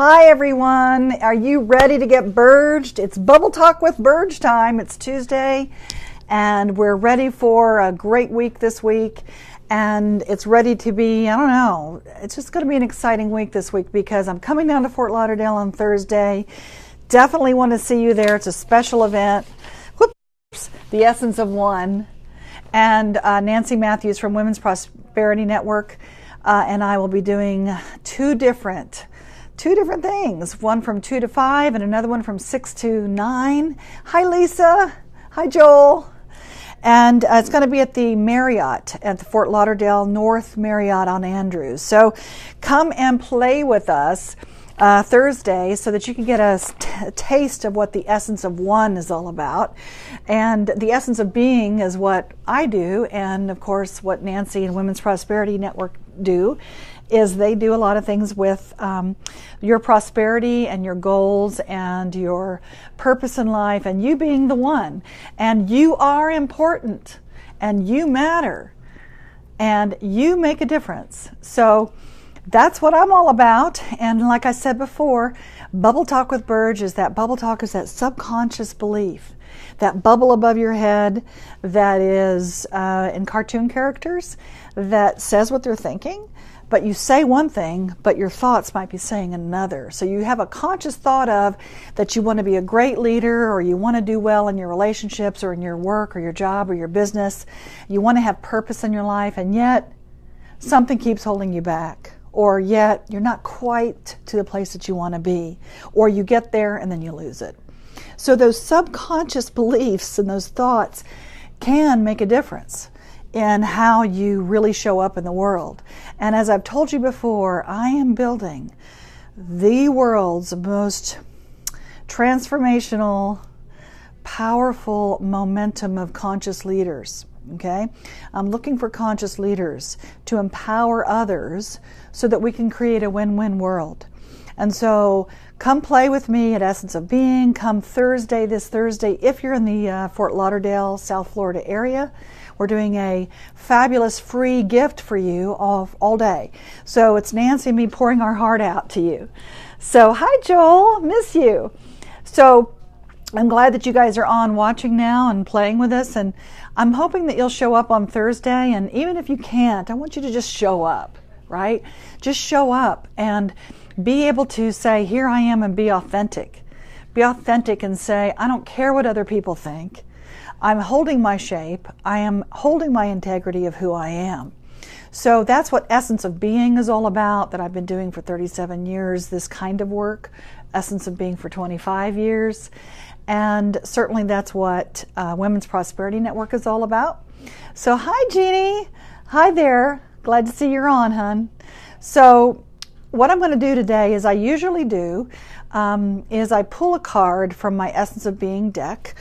Hi everyone, are you ready to get Burged? It's Bubble Talk with Burge time. It's Tuesday and we're ready for a great week this week, and it's ready to be, I don't know, it's just going to be an exciting week this week because I'm coming down to Fort Lauderdale on Thursday. Definitely want to see you there. It's a special event. Whoops, the Essence of One, and Nancy Matthews from Women's Prosperity Network and I will be doing two different things, one from 2 to 5 and another one from 6 to 9. Hi Lisa, hi Joel. And it's going to be at the Marriott at the Fort Lauderdale North Marriott on Andrews. So come and play with us Thursday so that you can get a taste of what the Essence of One is all about. And the Essence of Being is what I do, and of course what Nancy and Women's Prosperity Network do is they do a lot of things with your prosperity and your goals and your purpose in life and you being the one. And you are important and you matter and you make a difference. So that's what I'm all about. And like I said before, Bubble Talk with Burge is that subconscious belief, that bubble above your head that is in cartoon characters that says what they're thinking. But you say one thing, but your thoughts might be saying another. So you have a conscious thought of that you want to be a great leader, or you want to do well in your relationships or in your work or your job or your business. You want to have purpose in your life, and yet something keeps holding you back. Or yet you're not quite to the place that you want to be. Or you get there and then you lose it. So those subconscious beliefs and those thoughts can make a difference in how you really show up in the world. And as I've told you before, I am building the world's most transformational, powerful momentum of conscious leaders. Okay? I'm looking for conscious leaders to empower others so that we can create a win-win world. And so come play with me at Essence of Being. Come this Thursday, if you're in the Fort Lauderdale, South Florida area. We're doing a fabulous free gift for you all day. So it's Nancy and me pouring our heart out to you. So hi Joel, miss you. So I'm glad that you guys are on watching now and playing with us. And I'm hoping that you'll show up on Thursday. And even if you can't, I want you to just show up, right? Just show up and be able to say, here I am, and be authentic. Be authentic and say, I don't care what other people think. I'm holding my shape. I am holding my integrity of who I am. So that's what Essence of Being is all about, that I've been doing for 37 years, this kind of work. Essence of Being for 25 years. And certainly that's what Women's Prosperity Network is all about. So hi Jeannie. Hi there. Glad to see you're on, hon. So what I'm going to do today, as I usually do, is I pull a card from my Essence of Being deck,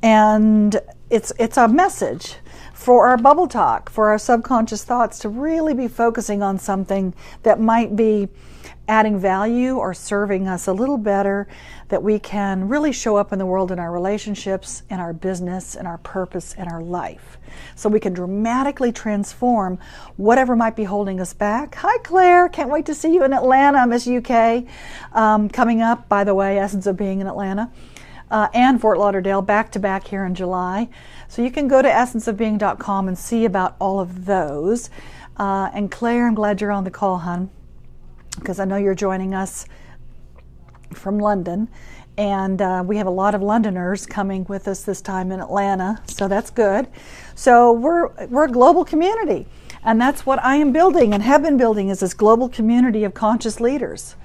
and it's a message for our bubble talk, for our subconscious thoughts to really be focusing on something that might be adding value or serving us a little better, that we can really show up in the world in our relationships, in our business, in our purpose, in our life. So we can dramatically transform whatever might be holding us back. Hi Claire, can't wait to see you in Atlanta, Miss UK. Coming up, by the way, Essence of Being in Atlanta and Fort Lauderdale, back to back here in July. So you can go to essenceofbeing.com and see about all of those. And Claire, I'm glad you're on the call, hon, because I know you're joining us from London, and we have a lot of Londoners coming with us this time in Atlanta, so that's good. So we're a global community, and that's what I am building and have been building, is this global community of conscious leaders,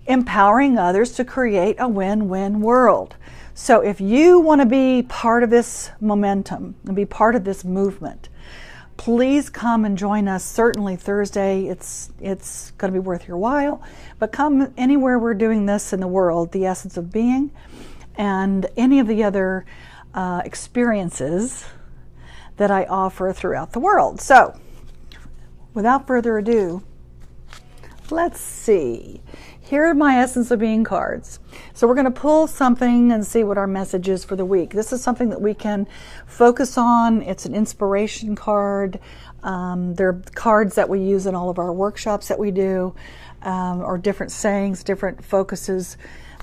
empowering others to create a win-win world. So if you want to be part of this momentum and be part of this movement, please come and join us. Certainly Thursday, it's going to be worth your while, but come anywhere we're doing this in the world, the Essence of Being, and any of the other experiences that I offer throughout the world. So without further ado, let's see. Here are my Essence of Being cards. So we're going to pull something and see what our message is for the week. This is something that we can focus on. It's an inspiration card. They're cards that we use in all of our workshops that we do. or different sayings, different focuses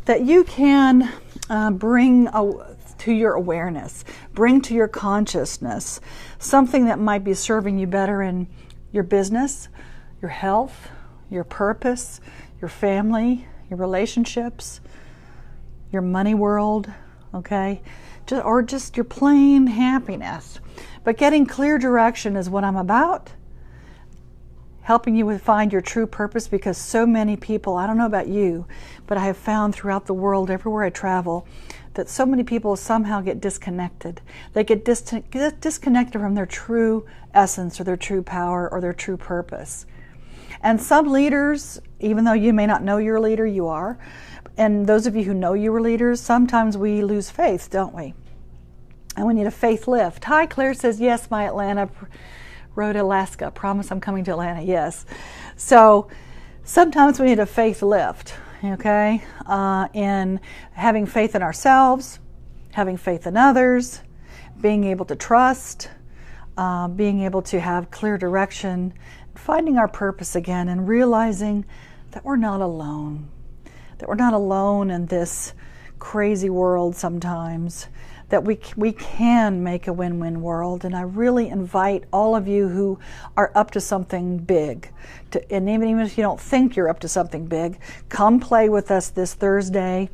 that you can bring to your awareness, bring to your consciousness, something that might be serving you better in your business, your health, your purpose, your family, your relationships, your money world, okay? Or just your plain happiness. But getting clear direction is what I'm about. Helping you find your true purpose, because so many people, I don't know about you, but I have found throughout the world, everywhere I travel, that so many people somehow get disconnected. They get disconnected from their true essence or their true power or their true purpose. And some leaders, even though you may not know you're a leader, you are. And those of you who know you were leaders, sometimes we lose faith, don't we? And we need a faith lift. Hi, Claire says, yes, my Atlanta road, Alaska. Promise I'm coming to Atlanta, yes. So sometimes we need a faith lift, okay? In having faith in ourselves, having faith in others, being able to trust, being able to have clear direction, finding our purpose again, and realizing that we're not alone. That we're not alone in this crazy world sometimes, that we can make a win-win world. And I really invite all of you who are up to something big, and even if you don't think you're up to something big, come play with us this Thursday.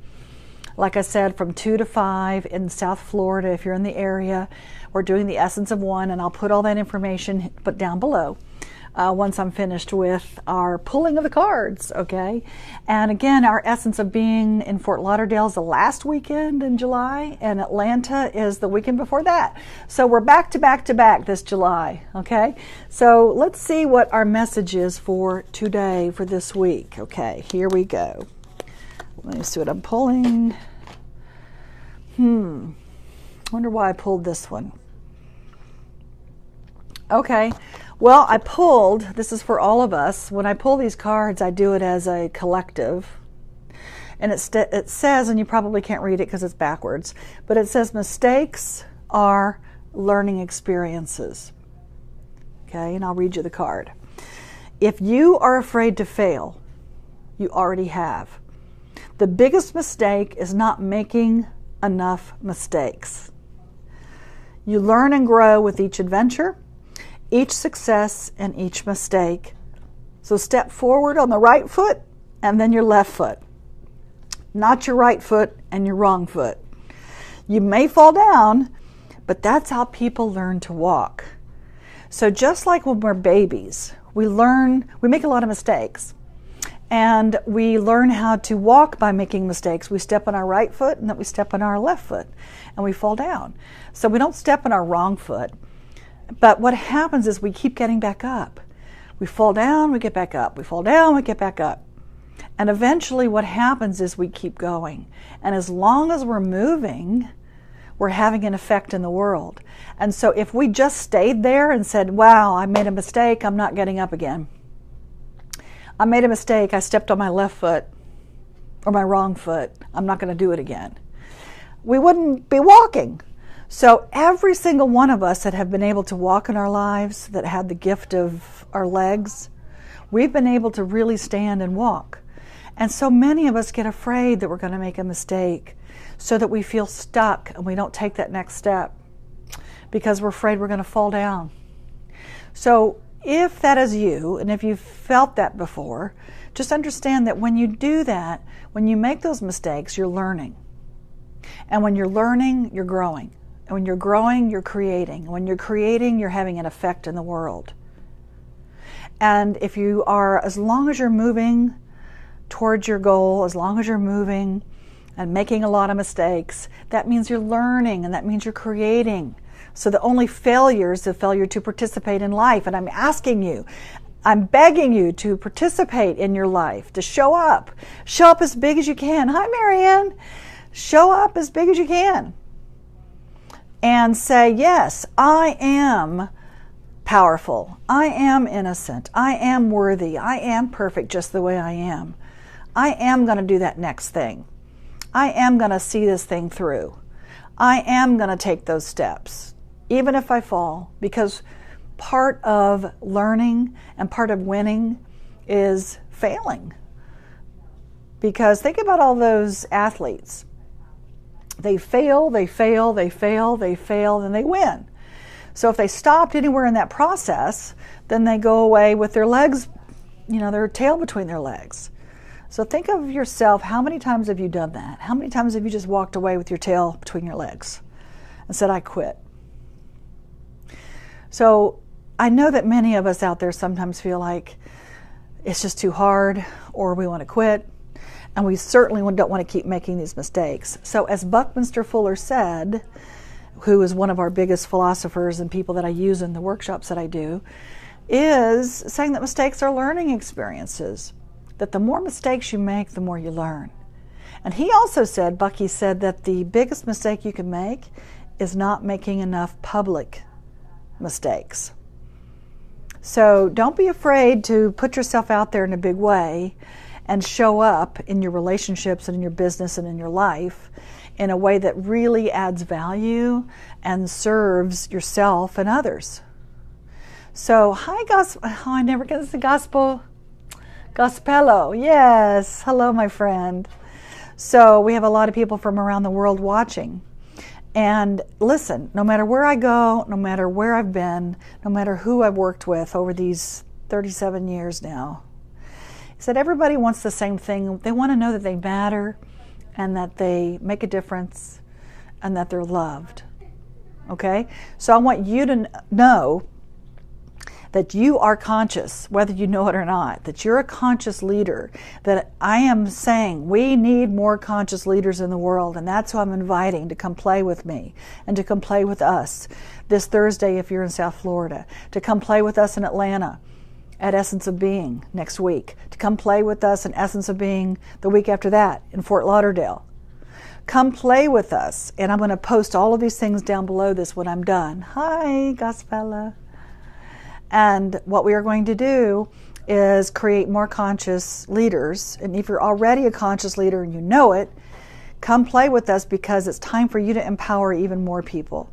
Like I said, from 2 to 5 in South Florida, if you're in the area. We're doing the Essence of One, and I'll put all that information down below. Once I'm finished with our pulling of the cards, okay? And again, our Essence of Being in Fort Lauderdale is the last weekend in July, and Atlanta is the weekend before that. So we're back to back to back this July, okay? So let's see what our message is for today, for this week. Okay, here we go. Let me see what I'm pulling. Wonder why I pulled this one. Okay. Well, I pulled, this is for all of us. When I pull these cards, I do it as a collective. And it says, and you probably can't read it because it's backwards, but it says mistakes are learning experiences. Okay, and I'll read you the card. If you are afraid to fail, you already have. The biggest mistake is not making enough mistakes. You learn and grow with each adventure, each success, and each mistake. So step forward on the right foot and then your left foot. Not your right foot and your wrong foot. You may fall down, but that's how people learn to walk. So just like when we're babies, we make a lot of mistakes. And we learn how to walk by making mistakes. We step on our right foot and then we step on our left foot and we fall down. So we don't step on our wrong foot. But what happens is we keep getting back up. We fall down, we get back up. We fall down, we get back up. And eventually what happens is we keep going. And as long as we're moving, we're having an effect in the world. And so if we just stayed there and said, wow, I made a mistake, I'm not getting up again. I made a mistake, I stepped on my left foot or my wrong foot, I'm not going to do it again. We wouldn't be walking. So every single one of us that have been able to walk in our lives, that had the gift of our legs, we've been able to really stand and walk. And so many of us get afraid that we're going to make a mistake, so that we feel stuck and we don't take that next step because we're afraid we're going to fall down. So if that is you, and if you've felt that before, just understand that when you do that, when you make those mistakes, you're learning. And when you're learning, you're growing. And when you're growing, you're creating. And when you're creating, you're having an effect in the world. And if you are, as long as you're moving towards your goal, as long as you're moving and making a lot of mistakes, that means you're learning and that means you're creating. So the only failure is the failure to participate in life. And I'm asking you, I'm begging you to participate in your life, to show up. Show up as big as you can. Hi, Marianne. Show up as big as you can. And say, yes, I am powerful. I am innocent. I am worthy. I am perfect just the way I am. I am going to do that next thing. I am going to see this thing through. I am going to take those steps, even if I fall, because part of learning and part of winning is failing. Because think about all those athletes. They fail, they fail, they fail, they fail, and they win. So if they stopped anywhere in that process, then they go away with their legs, their tail between their legs. So think of yourself, how many times have you done that? How many times have you just walked away with your tail between your legs and said, I quit? So I know that many of us out there sometimes feel like it's just too hard, or we want to quit. And we certainly don't want to keep making these mistakes. So as Buckminster Fuller said, who is one of our biggest philosophers and people that I use in the workshops that I do, is saying that mistakes are learning experiences, that the more mistakes you make, the more you learn. And he also said, Bucky said, that the biggest mistake you can make is not making enough public mistakes. So don't be afraid to put yourself out there in a big way and show up in your relationships and in your business and in your life in a way that really adds value and serves yourself and others. So, hi, I never get this, Gospello. Yes, hello, my friend. So we have a lot of people from around the world watching. And listen, no matter where I go, no matter where I've been, no matter who I've worked with over these 37 years now, he said everybody wants the same thing. They want to know that they matter and that they make a difference and that they're loved. Okay? So I want you to know that you are conscious, whether you know it or not, that you're a conscious leader, that I am saying we need more conscious leaders in the world, and that's who I'm inviting to come play with me and to come play with us this Thursday if you're in South Florida, to come play with us in Atlanta at Essence of Being next week, to come play with us in Essence of Being the week after that in Fort Lauderdale. Come play with us, and I'm going to post all of these things down below this when I'm done. Hi, Gospella. And what we are going to do is create more conscious leaders. And if you're already a conscious leader and you know it, come play with us, because it's time for you to empower even more people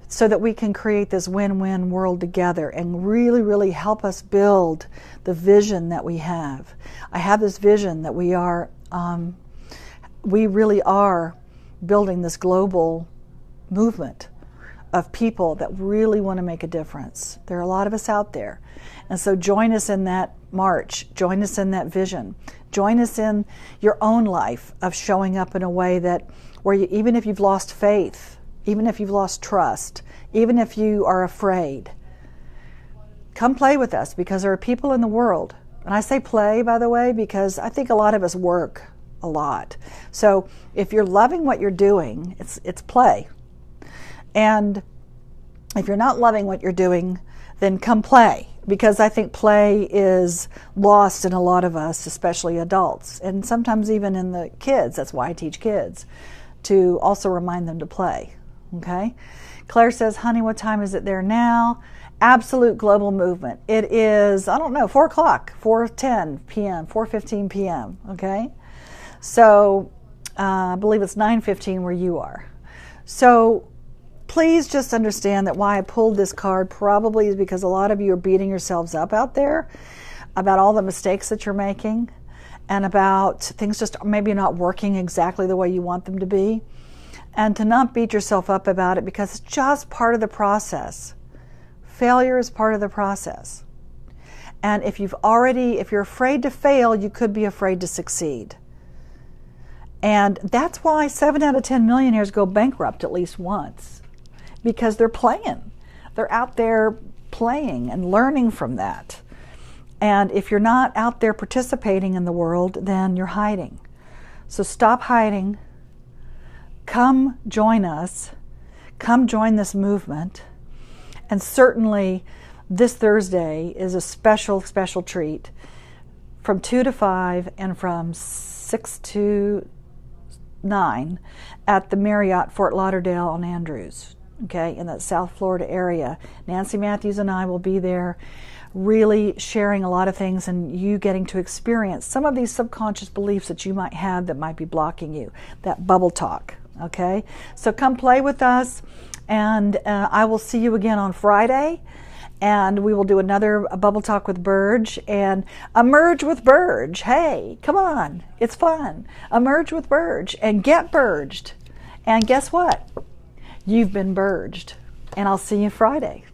so that we can create this win-win world together and really, really help us build the vision that we have. I have this vision that we really are building this global movement of people that really want to make a difference. There are a lot of us out there. And so join us in that march. Join us in that vision. Join us in your own life of showing up in a way that where you, even if you've lost faith, even if you've lost trust, even if you are afraid, come play with us, because there are people in the world. And I say play, by the way, because I think a lot of us work a lot. So if you're loving what you're doing, it's play. And if you're not loving what you're doing, then come play, because I think play is lost in a lot of us, especially adults, and sometimes even in the kids. That's why I teach kids, to also remind them to play. Okay? Claire says, honey, what time is it there now? Absolute global movement. It is, 4 o'clock, 4:10 p.m., 4:15 p.m., okay? So I believe it's 9:15 where you are. So please just understand that why I pulled this card probably is because a lot of you are beating yourselves up out there about all the mistakes that you're making and about things just maybe not working exactly the way you want them to be. And to not beat yourself up about it, because it's just part of the process. Failure is part of the process. And if you're afraid to fail, you could be afraid to succeed. And that's why 7 out of 10 millionaires go bankrupt at least once. Because they're playing. They're out there playing and learning from that. And if you're not out there participating in the world, then you're hiding. So stop hiding. Come join us. Come join this movement. And certainly this Thursday is a special, special treat from 2 to 5 and from 6 to 9 at the Marriott Fort Lauderdale on Andrews. Okay, in that South Florida area. Nancy Matthews and I will be there really sharing a lot of things, and you getting to experience some of these subconscious beliefs that you might have that might be blocking you, that bubble talk. Okay, so come play with us, and I will see you again on Friday. And we will do another Bubble Talk with Burge and emerge with Burge. Hey, come on. It's fun. Emerge with Burge and get burged. And guess what? You've been burged. And I'll see you Friday.